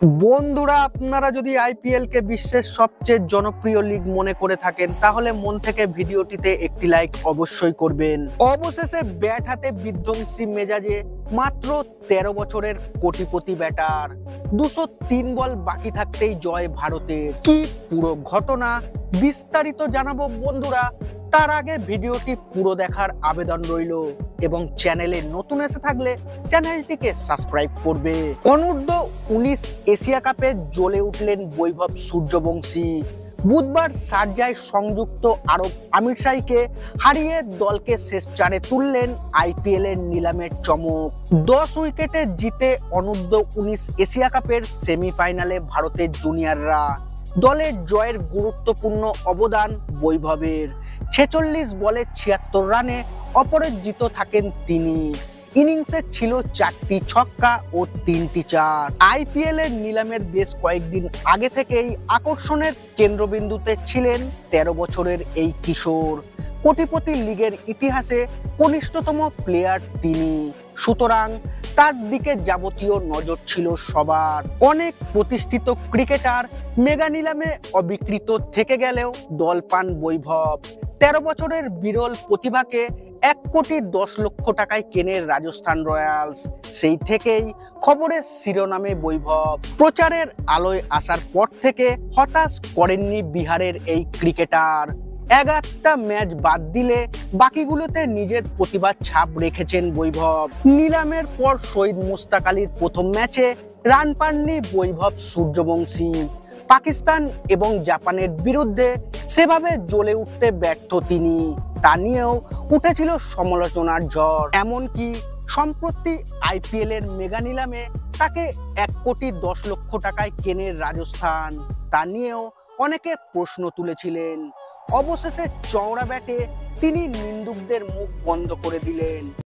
বন্ধুরা, আপনারা যদি আইপিএল কে বিশ্বের সবচেয়ে জনপ্রিয় লিগ মনে করে থাকেন তাহলে মন থেকে ভিডিওটিতে একটি লাইক অবশ্যই করবেন। অবশেষে ব্যাট হাতে বিধ্বংসী মেজাজে মাত্র 13 বছরের কোটিপতি ব্যাটার 203 বল বাকি থাকতেই জয় ভারতের। কি পুরো ঘটনা বিস্তারিত জানাবো বন্ধুরা। তার আগে ভিডিওটি পুরো দেখার আবেদন রইল এবং চ্যানেলে নতুন এসে থাকলে চ্যানেলটিকে সাবস্ক্রাইব করবে। অনূর্ধ্ব-19 এশিয়া কাপে জ্বলে উঠলেন বৈভব সূর্যবংশী। বুধবার শারজায় সংযুক্ত আরব আমিরশাহীকে হারিয়ে দলকে শেষ চারে তুললেন আইপিএল এর নিলামের চমক। 10 উইকেটে জিতে অনূর্ধ্ব-19 এশিয়া কাপের সেমিফাইনালে ভারতের জুনিয়ররা। দলের জয়ের গুরুত্বপূর্ণ অবদান বৈভবের। 46 বলে 76 রানে অপরাজিত থাকেন তিনি। ইনিংসে ছিল 4টি ছক্কা ও 3টি চার। আইপিএল এর নিলামের বেশ কয়েকদিন আগে থেকেই আকর্ষণের কেন্দ্রবিন্দুতে ছিলেন 13 বছরের এই কিশোর। কোটিপতি লিগের ইতিহাসে কনিষ্ঠতম প্লেয়ার তিনি, সুতরাং তার দিকে যাবতীয় নজর ছিল সবার। অনেক প্রতিষ্ঠিত ক্রিকেটার মেগা নিলামে অবিকৃত থেকে গেলেও দল পান বৈভব। 13 বছরের বিরল প্রতিভাকে 1,10,00,000 টাকায় কেনে রাজস্থান রয়্যালস। সেই থেকেই খবরের শিরোনামে বৈভব। প্রচারের আলোয় আসার পর থেকে হতাশ করেননি বিহারের এই ক্রিকেটার। 11টা ম্যাচ বাদ দিলে বাকিগুলোতে নিজের প্রতিভার ছাপ রেখেছেন বৈভব। নিলামের পর শহীদ মুস্তাক আলীর প্রথম ম্যাচে রান পাননি বৈভব সূর্যবংশী। পাকিস্তান এবং জাপানের বিরুদ্ধে সেভাবে জ্বলে উঠতে ব্যর্থ তিনি, তা নিয়েও উঠেছিল সমালোচনার ঝড়। এমনকি সম্প্রতি আইপিএল এর মেগা নিলামে তাকে 1,10,00,000 টাকায় কেনে রাজস্থান, তা নিয়েও অনেকে প্রশ্ন তুলেছিলেন। অবশেষে চওড়া ব্যাটে তিনি নিন্দুকদের মুখ বন্ধ করে দিলেন।